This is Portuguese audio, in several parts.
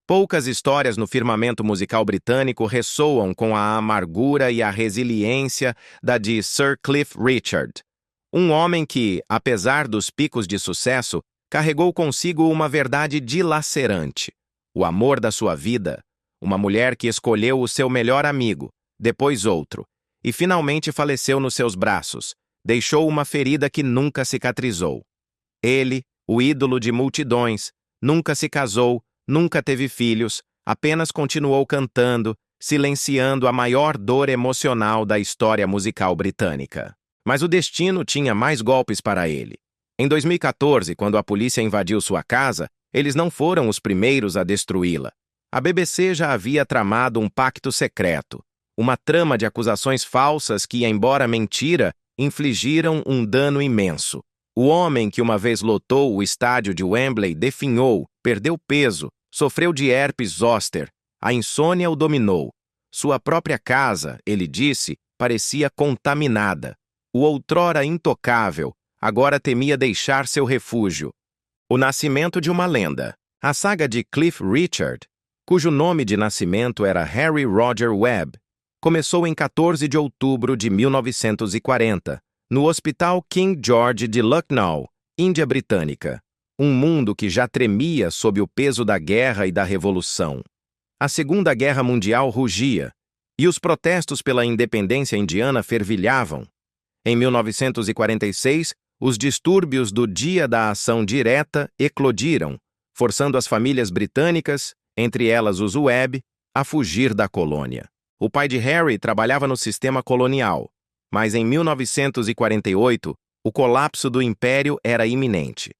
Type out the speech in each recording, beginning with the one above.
Poucas histórias no firmamento musical britânico ressoam com a amargura e a resiliência da de Sir Cliff Richard, um homem que, apesar dos picos de sucesso, carregou consigo uma verdade dilacerante: o amor da sua vida, uma mulher que escolheu o seu melhor amigo, depois outro, e finalmente faleceu nos seus braços, deixou uma ferida que nunca cicatrizou. Ele, o ídolo de multidões, nunca se casou, nunca teve filhos, apenas continuou cantando, silenciando a maior dor emocional da história musical britânica. Mas o destino tinha mais golpes para ele. Em 2014, quando a polícia invadiu sua casa, eles não foram os primeiros a destruí-la. A BBC já havia tramado um pacto secreto, uma trama de acusações falsas que, embora mentira, infligiram um dano imenso. O homem que uma vez lotou o estádio de Wembley definhou, perdeu peso, sofreu de herpes zoster, a insônia o dominou. Sua própria casa, ele disse, parecia contaminada. O outrora intocável, agora temia deixar seu refúgio. O nascimento de uma lenda. A saga de Cliff Richard, cujo nome de nascimento era Harry Roger Webb, começou em 14 de outubro de 1940, no Hospital King George de Lucknow, Índia Britânica, um mundo que já tremia sob o peso da guerra e da revolução. A Segunda Guerra Mundial rugia, e os protestos pela independência indiana fervilhavam. Em 1946, os distúrbios do Dia da Ação Direta eclodiram, forçando as famílias britânicas, entre elas os Webb, a fugir da colônia. O pai de Harry trabalhava no sistema colonial, mas em 1948, o colapso do império era iminente.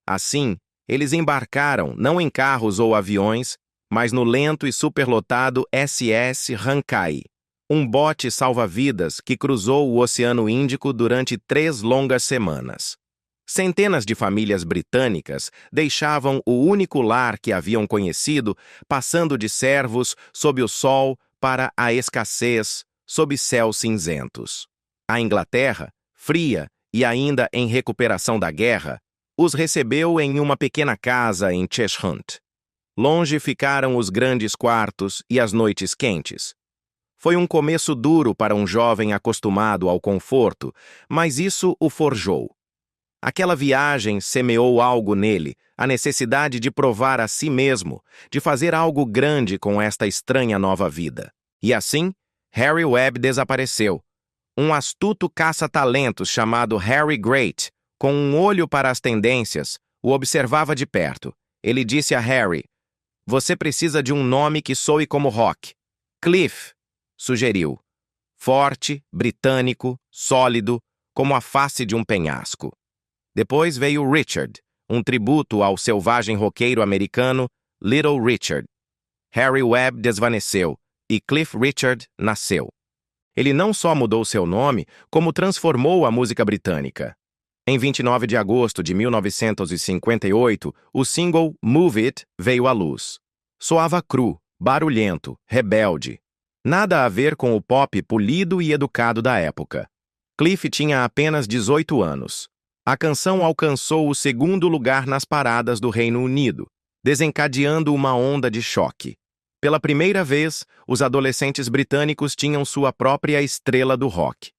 Assim, eles embarcaram não em carros ou aviões, mas no lento e superlotado SS Rankai, um bote salva-vidas que cruzou o Oceano Índico durante 3 longas semanas. Centenas de famílias britânicas deixavam o único lar que haviam conhecido, passando de servos sob o sol para a escassez sob céus cinzentos. A Inglaterra, fria e ainda em recuperação da guerra, os recebeu em uma pequena casa em Cheshunt. Longe ficaram os grandes quartos e as noites quentes. Foi um começo duro para um jovem acostumado ao conforto, mas isso o forjou. Aquela viagem semeou algo nele, a necessidade de provar a si mesmo, de fazer algo grande com esta estranha nova vida. E assim, Harry Webb desapareceu. Um astuto caça-talentos chamado Harry Great, com um olho para as tendências, o observava de perto. Ele disse a Harry: "Você precisa de um nome que soe como rock." Cliff, sugeriu. Forte, britânico, sólido, como a face de um penhasco. Depois veio Richard, um tributo ao selvagem roqueiro americano Little Richard. Harry Webb desvaneceu e Cliff Richard nasceu. Ele não só mudou seu nome, como transformou a música britânica. Em 29 de agosto de 1958, o single Move It veio à luz. Soava cru, barulhento, rebelde. Nada a ver com o pop polido e educado da época. Cliff tinha apenas 18 anos. A canção alcançou o 2º lugar nas paradas do Reino Unido, desencadeando uma onda de choque. Pela primeira vez, os adolescentes britânicos tinham sua própria estrela do rock.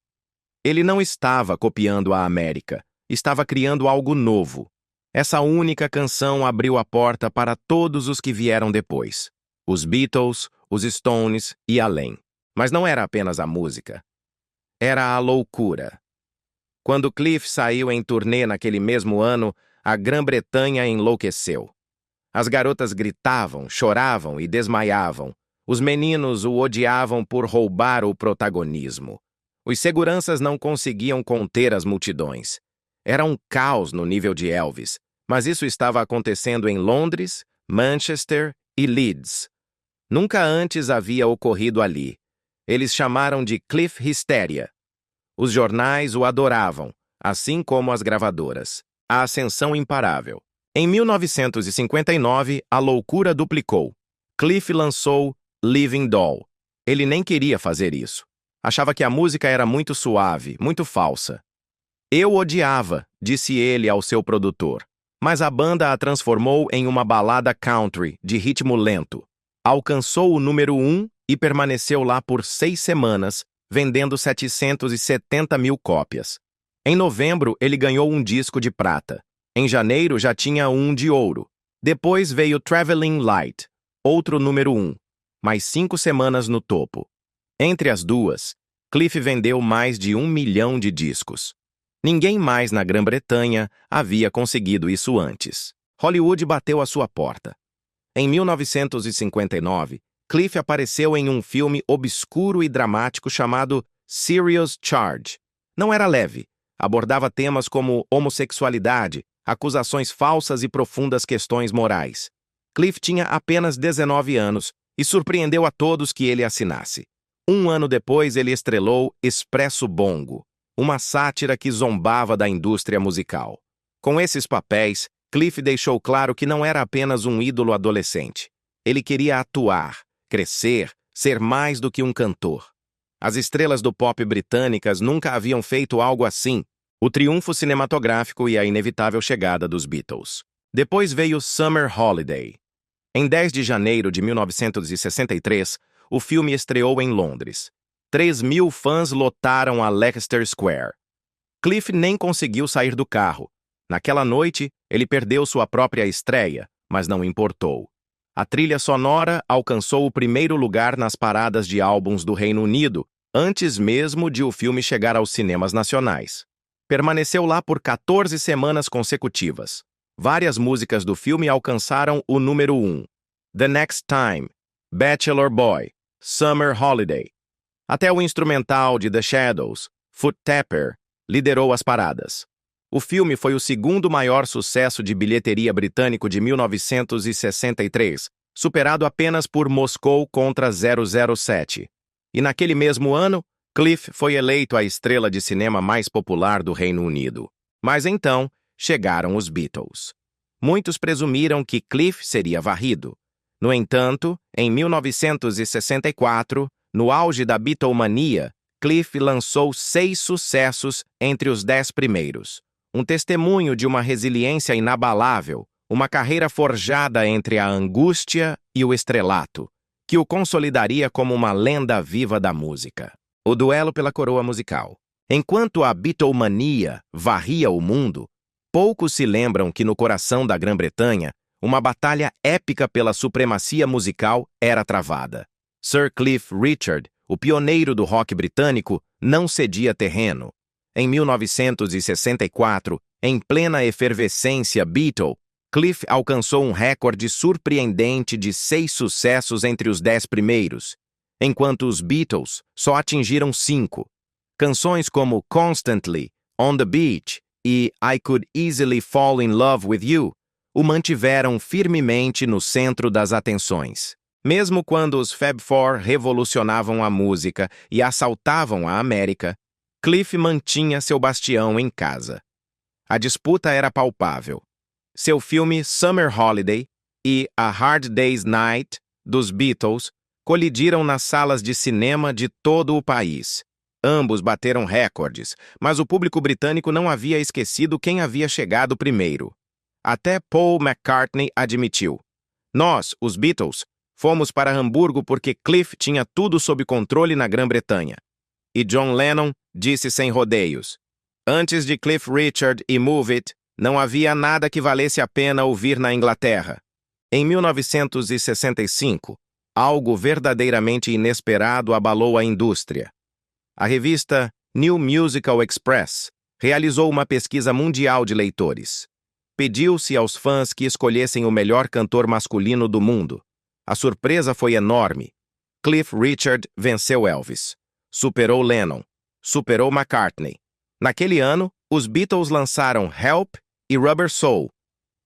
Ele não estava copiando a América, estava criando algo novo. Essa única canção abriu a porta para todos os que vieram depois. Os Beatles, os Stones e além. Mas não era apenas a música. Era a loucura. Quando Cliff saiu em turnê naquele mesmo ano, a Grã-Bretanha enlouqueceu. As garotas gritavam, choravam e desmaiavam. Os meninos o odiavam por roubar o protagonismo. Os seguranças não conseguiam conter as multidões. Era um caos no nível de Elvis, mas isso estava acontecendo em Londres, Manchester e Leeds. Nunca antes havia ocorrido ali. Eles chamaram de Cliff Hysteria. Os jornais o adoravam, assim como as gravadoras. A ascensão imparável. Em 1959, a loucura duplicou. Cliff lançou Living Doll. Ele nem queria fazer isso. Achava que a música era muito suave, muito falsa. "Eu odiava", disse ele ao seu produtor. mas a banda a transformou em uma balada country de ritmo lento. Alcançou o número 1 e permaneceu lá por 6 semanas, vendendo 770 mil cópias. Em novembro, ele ganhou um disco de prata. Em janeiro, já tinha um de ouro. Depois veio Traveling Light, outro número 1, mais 5 semanas no topo. Entre as duas, Cliff vendeu mais de 1 milhão de discos. Ninguém mais na Grã-Bretanha havia conseguido isso antes. Hollywood bateu à sua porta. Em 1959, Cliff apareceu em um filme obscuro e dramático chamado Serious Charge. Não era leve. Abordava temas como homossexualidade, acusações falsas e profundas questões morais. Cliff tinha apenas 19 anos e surpreendeu a todos que ele assinasse. Um ano depois, ele estrelou Expresso Bongo, uma sátira que zombava da indústria musical. Com esses papéis, Cliff deixou claro que não era apenas um ídolo adolescente. Ele queria atuar, crescer, ser mais do que um cantor. As estrelas do pop britânicas nunca haviam feito algo assim. O triunfo cinematográfico e a inevitável chegada dos Beatles. Depois veio Summer Holiday. Em 10 de janeiro de 1963, o filme estreou em Londres. 3.000 fãs lotaram a Leicester Square. Cliff nem conseguiu sair do carro. Naquela noite, ele perdeu sua própria estreia, mas não importou. A trilha sonora alcançou o primeiro lugar nas paradas de álbuns do Reino Unido, antes mesmo de o filme chegar aos cinemas nacionais. Permaneceu lá por 14 semanas consecutivas. Várias músicas do filme alcançaram o número 1. The Next Time, Bachelor Boy, Summer Holiday. Até o instrumental de The Shadows, Foot Tapper, liderou as paradas. O filme foi o segundo maior sucesso de bilheteria britânico de 1963, superado apenas por Moscou contra 007. E naquele mesmo ano, Cliff foi eleito a estrela de cinema mais popular do Reino Unido. Mas então, chegaram os Beatles. Muitos presumiram que Cliff seria varrido. No entanto, em 1964, no auge da Beatlemania, Cliff lançou 6 sucessos entre os 10 primeiros. Um testemunho de uma resiliência inabalável, uma carreira forjada entre a angústia e o estrelato, que o consolidaria como uma lenda viva da música. O duelo pela coroa musical. Enquanto a Beatlemania varria o mundo, poucos se lembram que no coração da Grã-Bretanha, uma batalha épica pela supremacia musical era travada. Sir Cliff Richard, o pioneiro do rock britânico, não cedia terreno. Em 1964, em plena efervescência Beatle, Cliff alcançou um recorde surpreendente de 6 sucessos entre os 10 primeiros, enquanto os Beatles só atingiram 5. Canções como Constantly, On the Beach e I Could Easily Fall in Love with You o mantiveram firmemente no centro das atenções. Mesmo quando os Fab Four revolucionavam a música e assaltavam a América, Cliff mantinha seu bastião em casa. A disputa era palpável. Seu filme Summer Holiday e A Hard Day's Night, dos Beatles, colidiram nas salas de cinema de todo o país. Ambos bateram recordes, mas o público britânico não havia esquecido quem havia chegado primeiro. Até Paul McCartney admitiu: "Nós, os Beatles, fomos para Hamburgo porque Cliff tinha tudo sob controle na Grã-Bretanha." E John Lennon disse sem rodeios: "Antes de Cliff Richard e Move It, não havia nada que valesse a pena ouvir na Inglaterra." Em 1965, algo verdadeiramente inesperado abalou a indústria. A revista New Musical Express realizou uma pesquisa mundial de leitores. Pediu-se aos fãs que escolhessem o melhor cantor masculino do mundo. A surpresa foi enorme. Cliff Richard venceu Elvis. Superou Lennon. Superou McCartney. Naquele ano, os Beatles lançaram Help e Rubber Soul.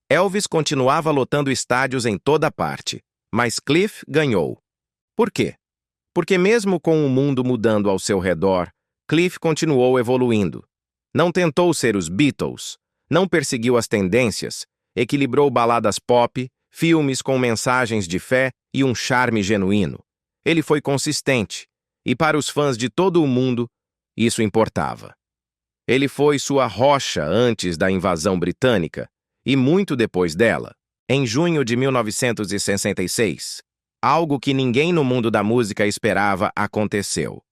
Elvis continuava lotando estádios em toda parte, mas Cliff ganhou. Por quê? Porque mesmo com o mundo mudando ao seu redor, Cliff continuou evoluindo. Não tentou ser os Beatles, não perseguiu as tendências, equilibrou baladas pop, filmes com mensagens de fé e um charme genuíno. Ele foi consistente, e para os fãs de todo o mundo, isso importava. Ele foi sua rocha antes da invasão britânica, E muito depois dela, em junho de 1966, algo que ninguém no mundo da música esperava aconteceu.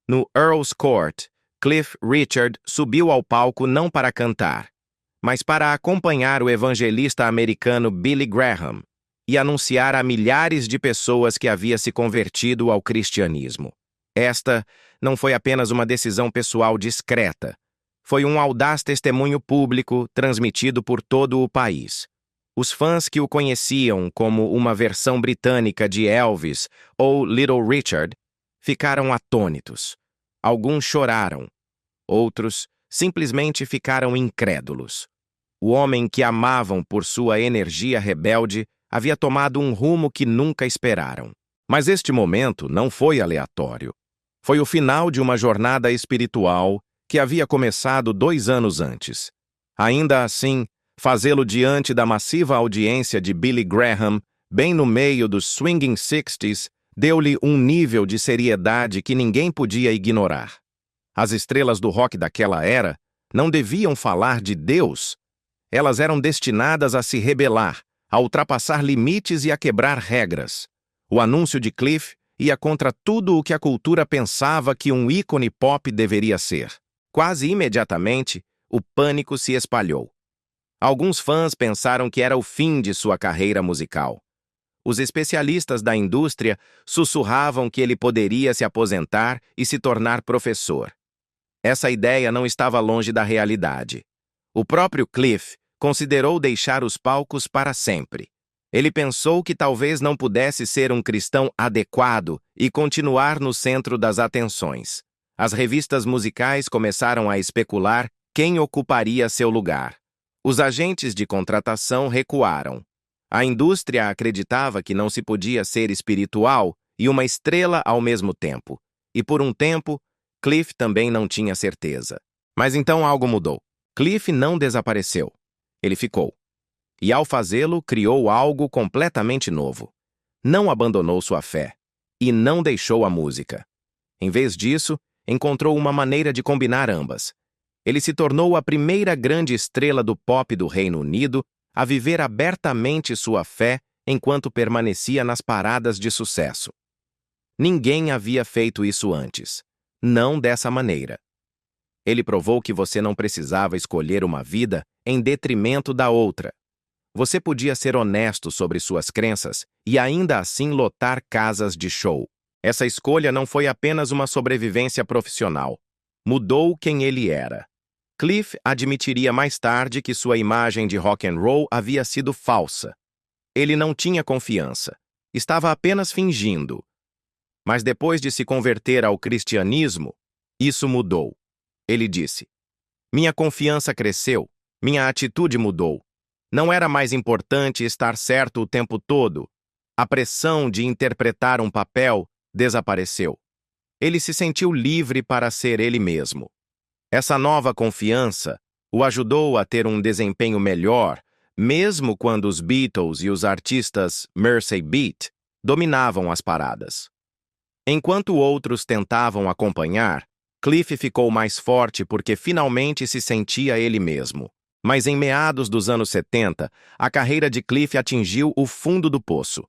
No Earl's Court, Cliff Richard subiu ao palco não para cantar, mas para acompanhar o evangelista americano Billy Graham e anunciar a milhares de pessoas que havia se convertido ao cristianismo. Esta não foi apenas uma decisão pessoal discreta, foi um audaz testemunho público transmitido por todo o país. Os fãs que o conheciam como uma versão britânica de Elvis ou Little Richard ficaram atônitos. Alguns choraram, outros simplesmente ficaram incrédulos. O homem que amavam por sua energia rebelde havia tomado um rumo que nunca esperaram. Mas este momento não foi aleatório. Foi o final de uma jornada espiritual que havia começado 2 anos antes. Ainda assim, fazê-lo diante da massiva audiência de Billy Graham, bem no meio dos Swinging Sixties, deu-lhe um nível de seriedade que ninguém podia ignorar. As estrelas do rock daquela era não deviam falar de Deus. Elas eram destinadas a se rebelar, a ultrapassar limites e a quebrar regras. O anúncio de Cliff ia contra tudo o que a cultura pensava que um ícone pop deveria ser. Quase imediatamente, o pânico se espalhou. Alguns fãs pensaram que era o fim de sua carreira musical. Os especialistas da indústria sussurravam que ele poderia se aposentar e se tornar professor. Essa ideia não estava longe da realidade. O próprio Cliff considerou deixar os palcos para sempre. Ele pensou que talvez não pudesse ser um cristão adequado e continuar no centro das atenções. As revistas musicais começaram a especular quem ocuparia seu lugar. Os agentes de contratação recuaram. A indústria acreditava que não se podia ser espiritual e uma estrela ao mesmo tempo. E por um tempo, Cliff também não tinha certeza. Mas então algo mudou. Cliff não desapareceu. Ele ficou. E ao fazê-lo, criou algo completamente novo. Não abandonou sua fé. E não deixou a música. Em vez disso, encontrou uma maneira de combinar ambas. Ele se tornou a primeira grande estrela do pop do Reino Unido a viver abertamente sua fé enquanto permanecia nas paradas de sucesso. Ninguém havia feito isso antes. Não dessa maneira. Ele provou que você não precisava escolher uma vida em detrimento da outra. Você podia ser honesto sobre suas crenças e ainda assim lotar casas de show. Essa escolha não foi apenas uma sobrevivência profissional. Mudou quem ele era. Cliff admitiria mais tarde que sua imagem de rock and roll havia sido falsa. Ele não tinha confiança. Estava apenas fingindo. Mas depois de se converter ao cristianismo, isso mudou. Ele disse: "Minha confiança cresceu, minha atitude mudou. Não era mais importante estar certo o tempo todo. A pressão de interpretar um papel desapareceu. Ele se sentiu livre para ser ele mesmo. Essa nova confiança o ajudou a ter um desempenho melhor, mesmo quando os Beatles e os artistas Mersey Beat dominavam as paradas. Enquanto outros tentavam acompanhar, Cliff ficou mais forte porque finalmente se sentia ele mesmo. Mas em meados dos anos 70, a carreira de Cliff atingiu o fundo do poço.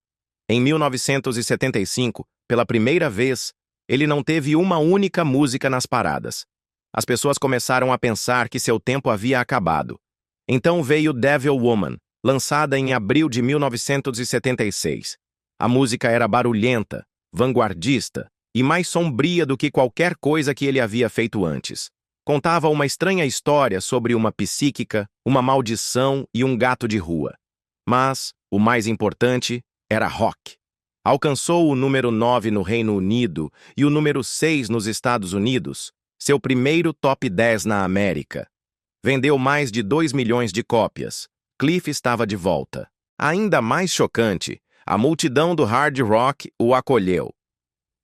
Em 1975, pela primeira vez, ele não teve uma única música nas paradas. As pessoas começaram a pensar que seu tempo havia acabado. Então veio Devil Woman, lançada em abril de 1976. A música era barulhenta, vanguardista e mais sombria do que qualquer coisa que ele havia feito antes. Contava uma estranha história sobre uma psíquica, uma maldição e um gato de rua. Mas, o mais importante, era rock. Alcançou o número 9 no Reino Unido e o número 6 nos Estados Unidos, seu primeiro top 10 na América. Vendeu mais de 2 milhões de cópias. Cliff estava de volta. Ainda mais chocante, a multidão do hard rock o acolheu.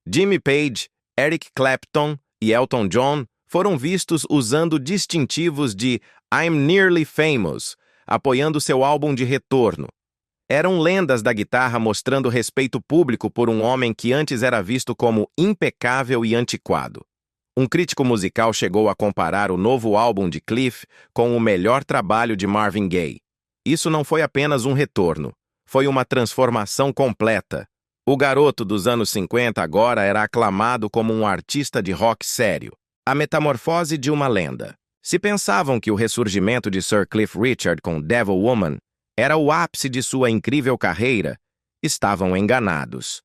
Jimmy Page, Eric Clapton e Elton John foram vistos usando distintivos de I'm Nearly Famous, apoiando seu álbum de retorno. Eram lendas da guitarra mostrando respeito público por um homem que antes era visto como impecável e antiquado. Um crítico musical chegou a comparar o novo álbum de Cliff com o melhor trabalho de Marvin Gaye. Isso não foi apenas um retorno, foi uma transformação completa. O garoto dos anos 50 agora era aclamado como um artista de rock sério. A metamorfose de uma lenda. Se pensavam que o ressurgimento de Sir Cliff Richard com Devil Woman era o ápice de sua incrível carreira, estavam enganados.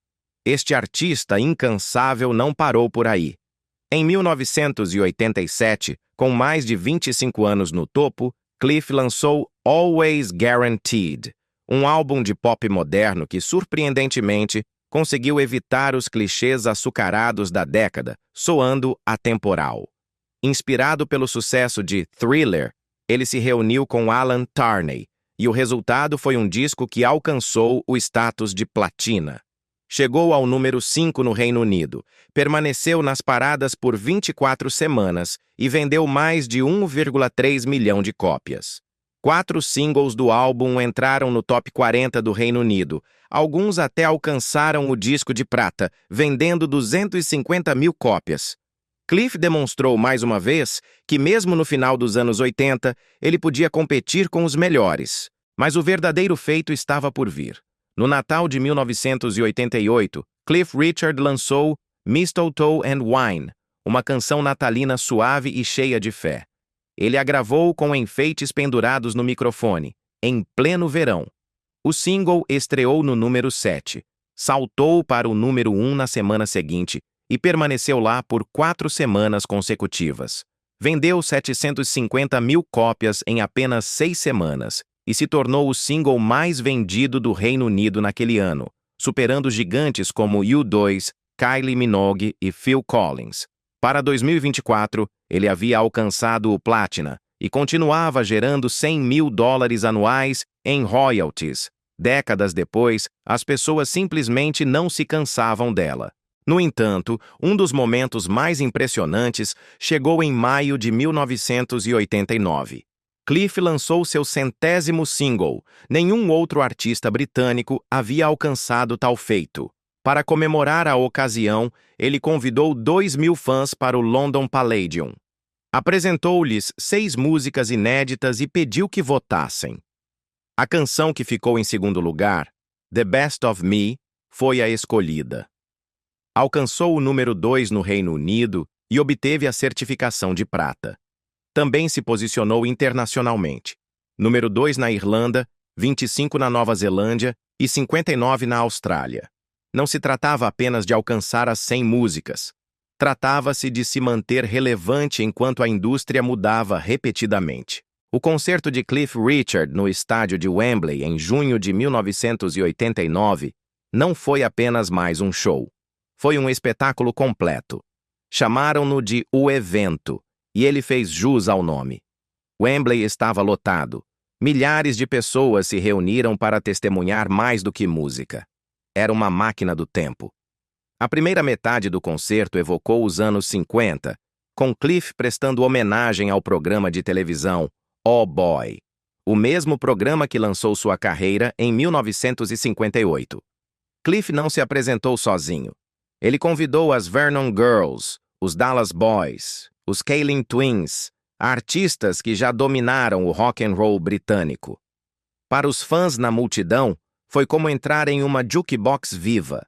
Este artista incansável não parou por aí. Em 1987, com mais de 25 anos no topo, Cliff lançou Always Guaranteed, um álbum de pop moderno que, surpreendentemente, conseguiu evitar os clichês açucarados da década, soando atemporal. Inspirado pelo sucesso de Thriller, ele se reuniu com Alan Tarney, e o resultado foi um disco que alcançou o status de platina. Chegou ao número 5 no Reino Unido, permaneceu nas paradas por 24 semanas e vendeu mais de 1,3 milhão de cópias. 4 singles do álbum entraram no top 40 do Reino Unido. Alguns até alcançaram o disco de prata, vendendo 250 mil cópias. Cliff demonstrou mais uma vez que, mesmo no final dos anos 80, ele podia competir com os melhores. Mas o verdadeiro feito estava por vir. No Natal de 1988, Cliff Richard lançou Mistletoe and Wine, uma canção natalina suave e cheia de fé. Ele a gravou com enfeites pendurados no microfone, em pleno verão. O single estreou no número 7, saltou para o número 1 na semana seguinte e permaneceu lá por 4 semanas consecutivas. Vendeu 750 mil cópias em apenas 6 semanas e se tornou o single mais vendido do Reino Unido naquele ano, superando gigantes como U2, Kylie Minogue e Phil Collins. Para 2024, ele havia alcançado o Platina e continuava gerando $100 mil anuais em royalties. Décadas depois, as pessoas simplesmente não se cansavam dela. No entanto, um dos momentos mais impressionantes chegou em maio de 1989. Cliff lançou seu 100º single. Nenhum outro artista britânico havia alcançado tal feito. Para comemorar a ocasião, ele convidou 2.000 fãs para o London Palladium. Apresentou-lhes 6 músicas inéditas e pediu que votassem. A canção que ficou em segundo lugar, The Best of Me, foi a escolhida. Alcançou o número 2 no Reino Unido e obteve a certificação de prata. Também se posicionou internacionalmente. Número 2 na Irlanda, 25 na Nova Zelândia e 59 na Austrália. Não se tratava apenas de alcançar as 100 músicas. Tratava-se de se manter relevante enquanto a indústria mudava repetidamente. O concerto de Cliff Richard no estádio de Wembley em junho de 1989 não foi apenas mais um show. Foi um espetáculo completo. Chamaram-no de O Evento, e ele fez jus ao nome. Wembley estava lotado. Milhares de pessoas se reuniram para testemunhar mais do que música. Era uma máquina do tempo. A primeira metade do concerto evocou os anos 50, com Cliff prestando homenagem ao programa de televisão Oh Boy, o mesmo programa que lançou sua carreira em 1958. Cliff não se apresentou sozinho. Ele convidou as Vernon Girls, os Dallas Boys, os Kaylin Twins, artistas que já dominaram o rock and roll britânico. Para os fãs na multidão, foi como entrar em uma jukebox viva.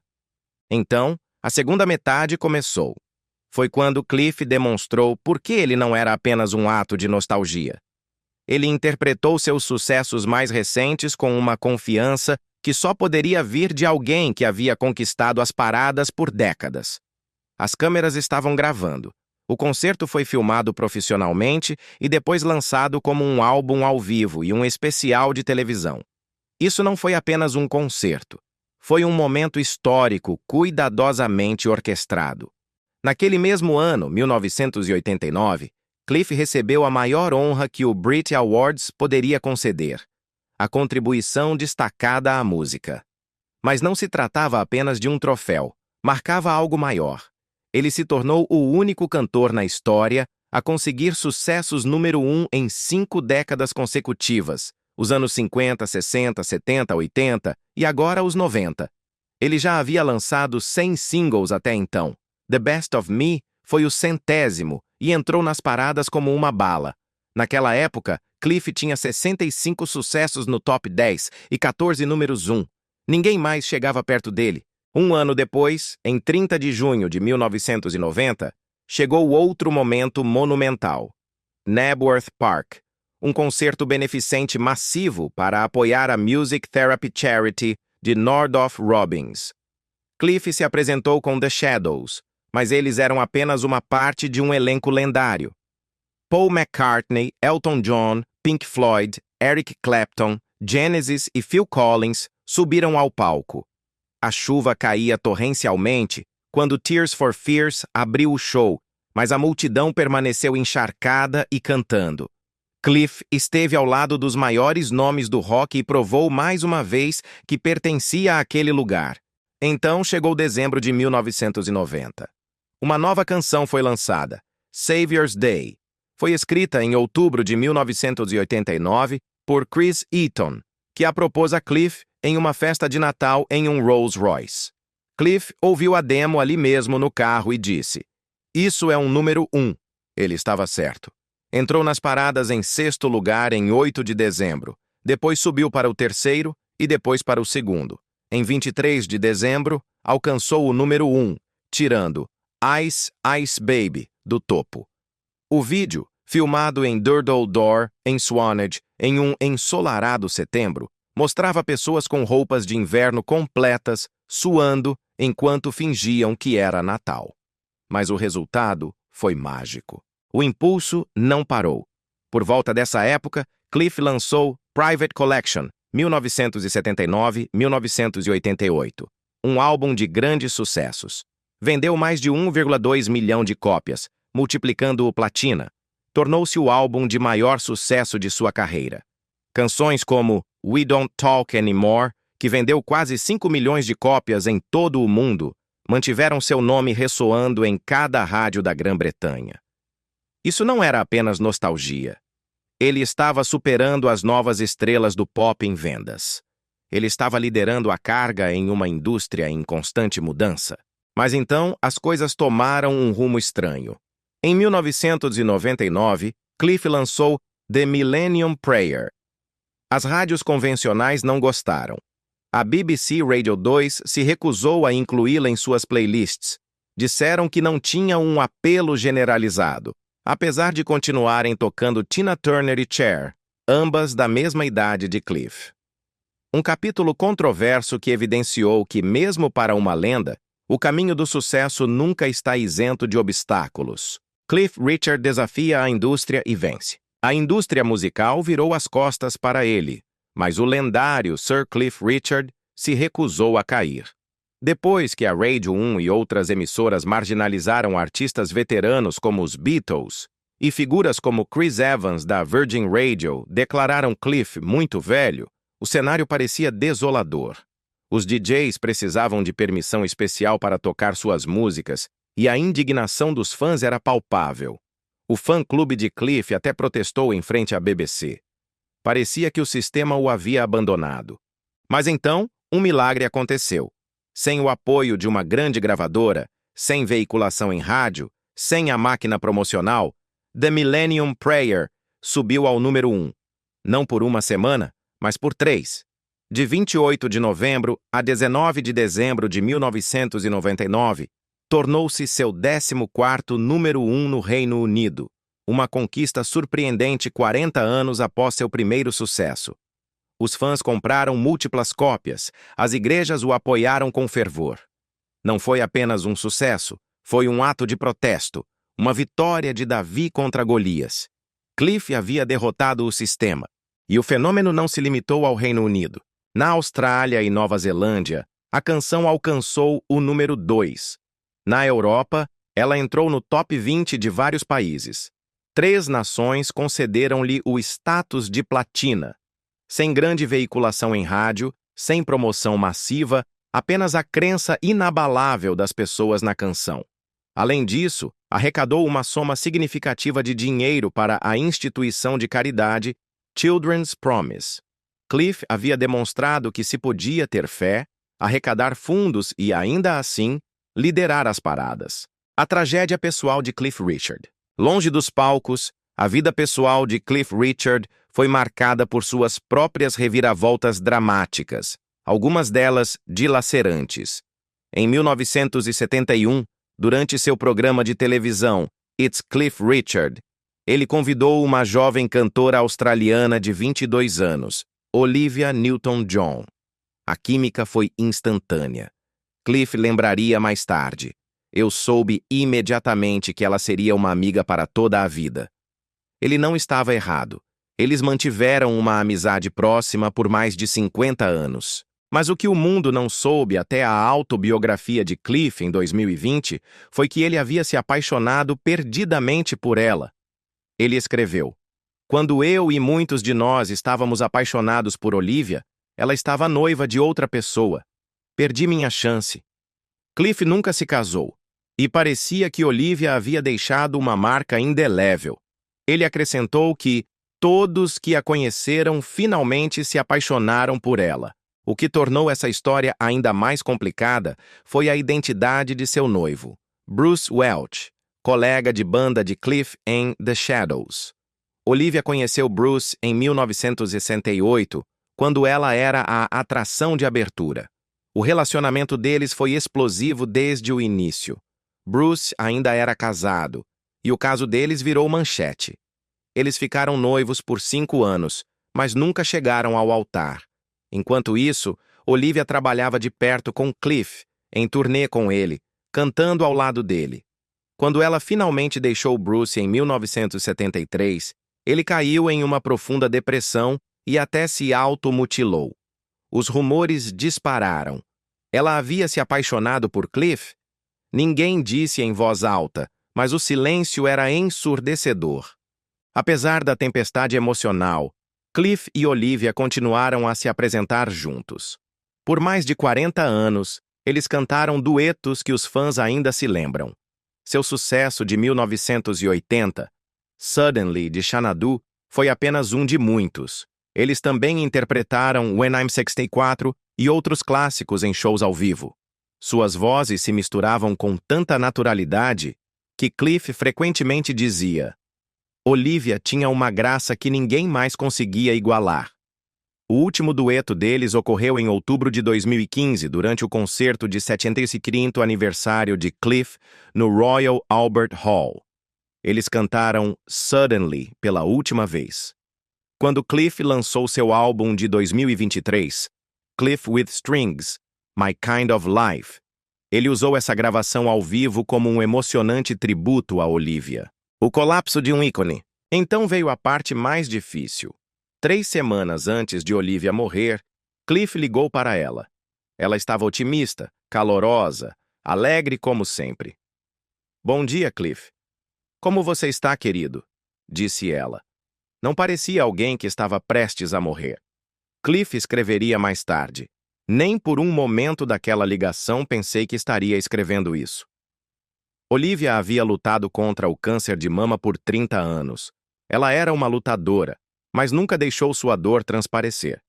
Então, a segunda metade começou. Foi quando Cliff demonstrou por que ele não era apenas um ato de nostalgia. Ele interpretou seus sucessos mais recentes com uma confiança que só poderia vir de alguém que havia conquistado as paradas por décadas. As câmeras estavam gravando. O concerto foi filmado profissionalmente e depois lançado como um álbum ao vivo e um especial de televisão. Isso não foi apenas um concerto. Foi um momento histórico cuidadosamente orquestrado. Naquele mesmo ano, 1989, Cliff recebeu a maior honra que o Brit Awards poderia conceder: a contribuição destacada à música. Mas não se tratava apenas de um troféu, marcava algo maior. Ele se tornou o único cantor na história a conseguir sucessos número 1 em 5 décadas consecutivas, os anos 50, 60, 70, 80 e agora os 90. Ele já havia lançado 100 singles até então. The Best of Me foi o 100º e entrou nas paradas como uma bala. Naquela época, Cliff tinha 65 sucessos no top 10 e 14 números 1. Ninguém mais chegava perto dele. Um ano depois, em 30 de junho de 1990, chegou outro momento monumental. Knebworth Park, um concerto beneficente massivo para apoiar a Music Therapy Charity de Northrop Robbins. Cliff se apresentou com The Shadows, mas eles eram apenas uma parte de um elenco lendário. Paul McCartney, Elton John, Pink Floyd, Eric Clapton, Genesis e Phil Collins subiram ao palco. A chuva caía torrencialmente quando Tears for Fears abriu o show, mas a multidão permaneceu encharcada e cantando. Cliff esteve ao lado dos maiores nomes do rock e provou mais uma vez que pertencia àquele lugar. Então chegou dezembro de 1990. Uma nova canção foi lançada, Savior's Day. Foi escrita em outubro de 1989 por Chris Eaton, que a propôs a Cliff em uma festa de Natal em um Rolls Royce. Cliff ouviu a demo ali mesmo no carro e disse: "Isso é um número 1. Ele estava certo. Entrou nas paradas em 6º lugar em 8 de dezembro. Depois subiu para o 3º e depois para o 2º. Em 23 de dezembro, alcançou o número 1, tirando Ice, Ice Baby do topo. O vídeo, filmado em Durdle Door, em Swanage, em um ensolarado setembro, mostrava pessoas com roupas de inverno completas, suando, enquanto fingiam que era Natal. Mas o resultado foi mágico. O impulso não parou. Por volta dessa época, Cliff lançou Private Collection, 1979-1988, um álbum de grandes sucessos. Vendeu mais de 1,2 milhão de cópias, multiplicando o platina. Tornou-se o álbum de maior sucesso de sua carreira. Canções como We Don't Talk Anymore, que vendeu quase 5 milhões de cópias em todo o mundo, mantiveram seu nome ressoando em cada rádio da Grã-Bretanha. Isso não era apenas nostalgia. Ele estava superando as novas estrelas do pop em vendas. Ele estava liderando a carga em uma indústria em constante mudança. Mas então, as coisas tomaram um rumo estranho. Em 1999, Cliff lançou The Millennium Prayer. As rádios convencionais não gostaram. A BBC Radio 2 se recusou a incluí-la em suas playlists. Disseram que não tinha um apelo generalizado, apesar de continuarem tocando Tina Turner e Cher, ambas da mesma idade de Cliff. Um capítulo controverso que evidenciou que, mesmo para uma lenda, o caminho do sucesso nunca está isento de obstáculos. Cliff Richard desafia a indústria e vence. A indústria musical virou as costas para ele, mas o lendário Sir Cliff Richard se recusou a cair. Depois que a Radio 1 e outras emissoras marginalizaram artistas veteranos como os Beatles e figuras como Chris Evans da Virgin Radio declararam Cliff muito velho, o cenário parecia desolador. Os DJs precisavam de permissão especial para tocar suas músicas e a indignação dos fãs era palpável. O fã-clube de Cliff até protestou em frente à BBC. Parecia que o sistema o havia abandonado. Mas então, um milagre aconteceu. Sem o apoio de uma grande gravadora, sem veiculação em rádio, sem a máquina promocional, The Millennium Prayer subiu ao número 1. Não por uma semana, mas por 3. De 28 de novembro a 19 de dezembro de 1999, tornou-se seu 14º número 1 no Reino Unido, uma conquista surpreendente 40 anos após seu primeiro sucesso. Os fãs compraram múltiplas cópias, as igrejas o apoiaram com fervor. Não foi apenas um sucesso, foi um ato de protesto, uma vitória de Davi contra Golias. Cliff havia derrotado o sistema, e o fenômeno não se limitou ao Reino Unido. Na Austrália e Nova Zelândia, a canção alcançou o número 2. Na Europa, ela entrou no top 20 de vários países. 3 nações concederam-lhe o status de platina. Sem grande veiculação em rádio, sem promoção massiva, apenas a crença inabalável das pessoas na canção. Além disso, arrecadou uma soma significativa de dinheiro para a instituição de caridade Children's Promise. Cliff havia demonstrado que se podia ter fé, arrecadar fundos e, ainda assim, liderar as paradas. A tragédia pessoal de Cliff Richard. Longe dos palcos, A vida pessoal de Cliff Richard foi marcada por suas próprias reviravoltas dramáticas, algumas delas dilacerantes. Em 1971, durante seu programa de televisão, It's Cliff Richard, ele convidou uma jovem cantora australiana de 22 anos, Olivia Newton-John. A química foi instantânea. Cliff lembraria mais tarde. Eu soube imediatamente que ela seria uma amiga para toda a vida. Ele não estava errado. Eles mantiveram uma amizade próxima por mais de 50 anos. Mas o que o mundo não soube até a autobiografia de Cliff em 2020 foi que ele havia se apaixonado perdidamente por ela. Ele escreveu: "Quando eu e muitos de nós estávamos apaixonados por Olivia, ela estava noiva de outra pessoa. Perdi minha chance." Cliff nunca se casou, e parecia que Olivia havia deixado uma marca indelével. Ele acrescentou que todos que a conheceram finalmente se apaixonaram por ela. O que tornou essa história ainda mais complicada foi a identidade de seu noivo, Bruce Welch, colega de banda de Cliff em The Shadows. Olivia conheceu Bruce em 1968, quando ela era a atração de abertura. O relacionamento deles foi explosivo desde o início. Bruce ainda era casado, e o caso deles virou manchete. Eles ficaram noivos por 5 anos, mas nunca chegaram ao altar. Enquanto isso, Olivia trabalhava de perto com Cliff, em turnê com ele, cantando ao lado dele. Quando ela finalmente deixou Bruce em 1973, ele caiu em uma profunda depressão e até se automutilou. Os rumores dispararam. Ela havia se apaixonado por Cliff? Ninguém disse em voz alta, mas o silêncio era ensurdecedor. Apesar da tempestade emocional, Cliff e Olivia continuaram a se apresentar juntos. Por mais de 40 anos, eles cantaram duetos que os fãs ainda se lembram. Seu sucesso de 1980, Suddenly, de Xanadu, foi apenas um de muitos. Eles também interpretaram When I'm 64 e outros clássicos em shows ao vivo. Suas vozes se misturavam com tanta naturalidade que Cliff frequentemente dizia: Olivia tinha uma graça que ninguém mais conseguia igualar. O último dueto deles ocorreu em outubro de 2015, durante o concerto de 75º aniversário de Cliff no Royal Albert Hall. Eles cantaram Suddenly pela última vez. Quando Cliff lançou seu álbum de 2023, Cliff with Strings, My Kind of Life, ele usou essa gravação ao vivo como um emocionante tributo a Olivia. O colapso de um ícone. Então veio a parte mais difícil. 3 semanas antes de Olivia morrer, Cliff ligou para ela. Ela estava otimista, calorosa, alegre como sempre. "Bom dia, Cliff. Como você está, querido?" disse ela. Não parecia alguém que estava prestes a morrer. Cliff escreveria mais tarde: "Nem por um momento daquela ligação pensei que estaria escrevendo isso." Olivia havia lutado contra o câncer de mama por 30 anos. Ela era uma lutadora, mas nunca deixou sua dor transparecer.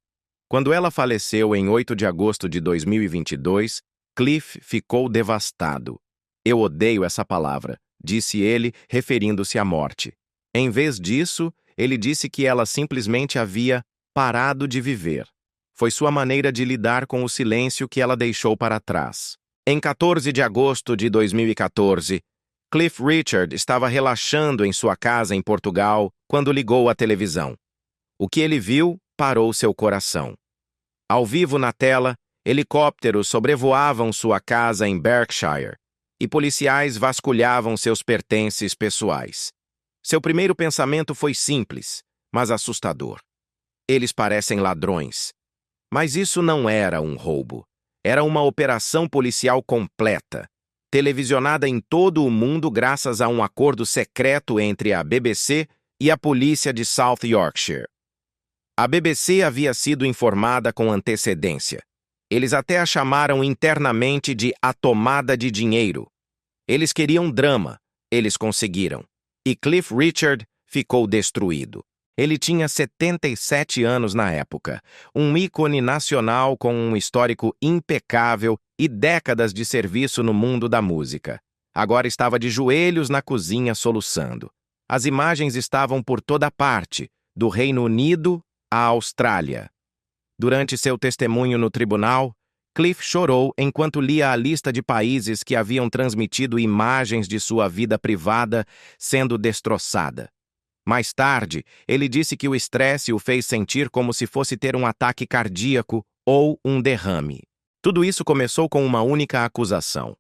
Quando ela faleceu em 8 de agosto de 2022, Cliff ficou devastado. "Eu odeio essa palavra", disse ele, referindo-se à morte. Em vez disso, ele disse que ela simplesmente havia parado de viver. Foi sua maneira de lidar com o silêncio que ela deixou para trás. Em 14 de agosto de 2014, Cliff Richard estava relaxando em sua casa em Portugal quando ligou a televisão. O que ele viu parou seu coração. Ao vivo na tela, helicópteros sobrevoavam sua casa em Berkshire e policiais vasculhavam seus pertences pessoais. Seu primeiro pensamento foi simples, mas assustador. Eles parecem ladrões. Mas isso não era um roubo. Era uma operação policial completa, televisionada em todo o mundo graças a um acordo secreto entre a BBC e a polícia de South Yorkshire. A BBC havia sido informada com antecedência. Eles até a chamaram internamente de a tomada de dinheiro. Eles queriam drama, eles conseguiram. E Cliff Richard ficou destruído. Ele tinha 77 anos na época, um ícone nacional com um histórico impecável e décadas de serviço no mundo da música. Agora estava de joelhos na cozinha soluçando. As imagens estavam por toda parte, do Reino Unido à Austrália. Durante seu testemunho no tribunal, Cliff chorou enquanto lia a lista de países que haviam transmitido imagens de sua vida privada sendo destroçada. Mais tarde, ele disse que o estresse o fez sentir como se fosse ter um ataque cardíaco ou um derrame. Tudo isso começou com uma única acusação.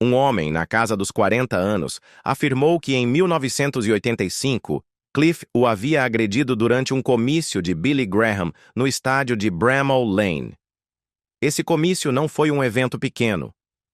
Um homem, na casa dos 40 anos, afirmou que em 1985, Cliff o havia agredido durante um comício de Billy Graham no estádio de Bramall Lane. Esse comício não foi um evento pequeno.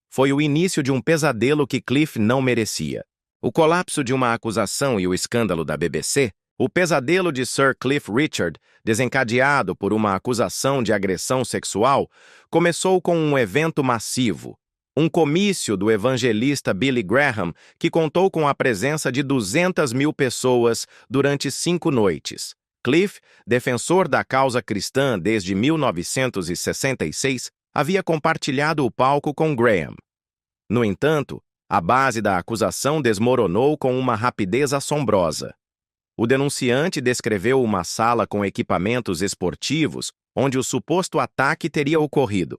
Foi o início de um pesadelo que Cliff não merecia. O colapso de uma acusação e o escândalo da BBC, o pesadelo de Sir Cliff Richard, desencadeado por uma acusação de agressão sexual, começou com um evento massivo. Um comício do evangelista Billy Graham que contou com a presença de 200 mil pessoas durante 5 noites. Cliff, defensor da causa cristã desde 1966, havia compartilhado o palco com Graham. No entanto, a base da acusação desmoronou com uma rapidez assombrosa. O denunciante descreveu uma sala com equipamentos esportivos onde o suposto ataque teria ocorrido.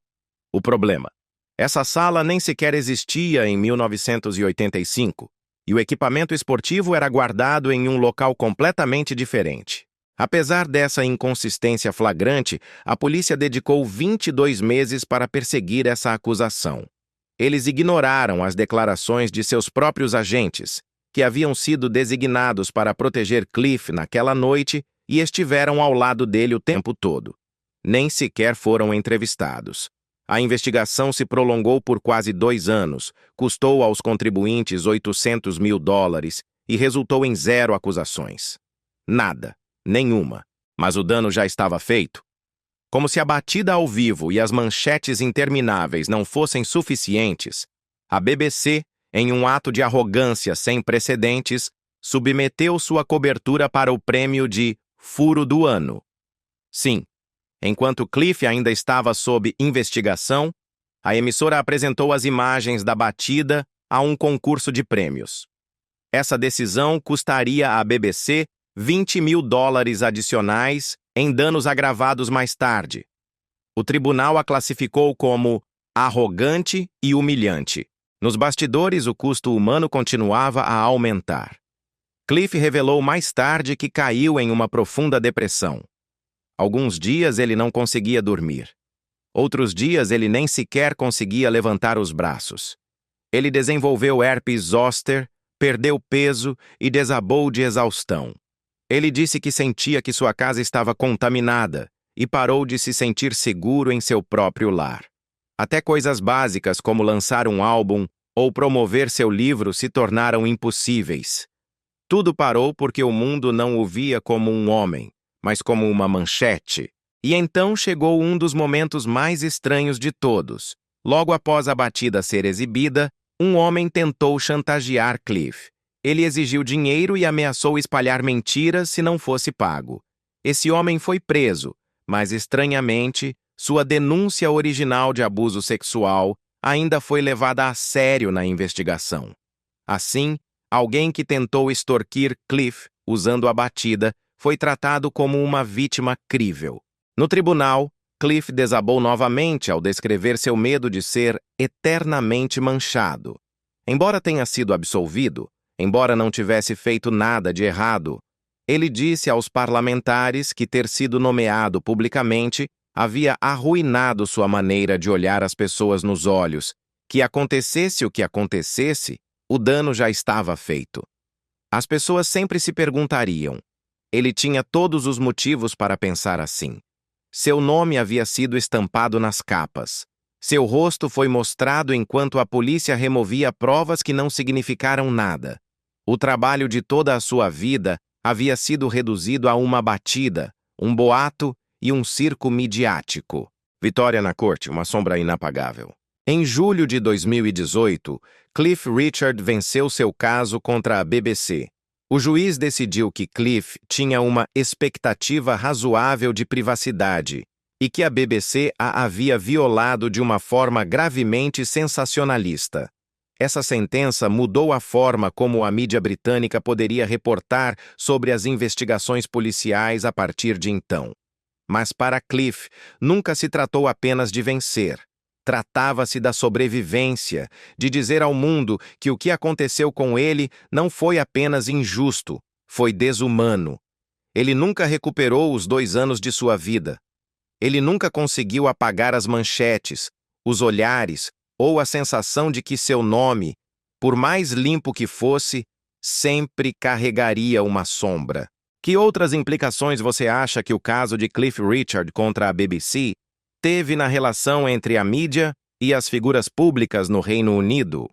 O problema: essa sala nem sequer existia em 1985, e o equipamento esportivo era guardado em um local completamente diferente. Apesar dessa inconsistência flagrante, a polícia dedicou 22 meses para perseguir essa acusação. Eles ignoraram as declarações de seus próprios agentes, que haviam sido designados para proteger Cliff naquela noite e estiveram ao lado dele o tempo todo. Nem sequer foram entrevistados. A investigação se prolongou por quase 2 anos, custou aos contribuintes $800 mil e resultou em 0 acusações. Nada, nenhuma, mas o dano já estava feito. Como se a batida ao vivo e as manchetes intermináveis não fossem suficientes, a BBC, em um ato de arrogância sem precedentes, submeteu sua cobertura para o prêmio de Furo do Ano. Sim, enquanto Cliff ainda estava sob investigação, a emissora apresentou as imagens da batida a um concurso de prêmios. Essa decisão custaria à BBC $20 mil adicionais em danos agravados mais tarde. O tribunal a classificou como arrogante e humilhante. Nos bastidores, o custo humano continuava a aumentar. Cliff revelou mais tarde que caiu em uma profunda depressão. Alguns dias ele não conseguia dormir. Outros dias ele nem sequer conseguia levantar os braços. Ele desenvolveu herpes zoster, perdeu peso e desabou de exaustão. Ele disse que sentia que sua casa estava contaminada e parou de se sentir seguro em seu próprio lar. Até coisas básicas como lançar um álbum ou promover seu livro se tornaram impossíveis. Tudo parou porque o mundo não o via como um homem, mas como uma manchete. E então chegou um dos momentos mais estranhos de todos. Logo após a batida ser exibida, um homem tentou chantagear Cliff. Ele exigiu dinheiro e ameaçou espalhar mentiras se não fosse pago. Esse homem foi preso, mas estranhamente, sua denúncia original de abuso sexual ainda foi levada a sério na investigação. Assim, alguém que tentou extorquir Cliff usando a batida foi tratado como uma vítima crível. No tribunal, Cliff desabou novamente ao descrever seu medo de ser eternamente manchado. Embora tenha sido absolvido, embora não tivesse feito nada de errado, ele disse aos parlamentares que ter sido nomeado publicamente havia arruinado sua maneira de olhar as pessoas nos olhos, que acontecesse o que acontecesse, o dano já estava feito. As pessoas sempre se perguntariam. Ele tinha todos os motivos para pensar assim. Seu nome havia sido estampado nas capas. Seu rosto foi mostrado enquanto a polícia removia provas que não significaram nada. O trabalho de toda a sua vida havia sido reduzido a uma batida, um boato e um circo midiático. Vitória na corte, uma sombra inapagável. Em julho de 2018, Cliff Richard venceu seu caso contra a BBC. O juiz decidiu que Cliff tinha uma expectativa razoável de privacidade e que a BBC a havia violado de uma forma gravemente sensacionalista. Essa sentença mudou a forma como a mídia britânica poderia reportar sobre as investigações policiais a partir de então. Mas para Cliff, nunca se tratou apenas de vencer. Tratava-se da sobrevivência, de dizer ao mundo que o que aconteceu com ele não foi apenas injusto, foi desumano. Ele nunca recuperou os 2 anos de sua vida. Ele nunca conseguiu apagar as manchetes, os olhares ou a sensação de que seu nome, por mais limpo que fosse, sempre carregaria uma sombra. Que outras implicações você acha que o caso de Cliff Richard contra a BBC teve na relação entre a mídia e as figuras públicas no Reino Unido?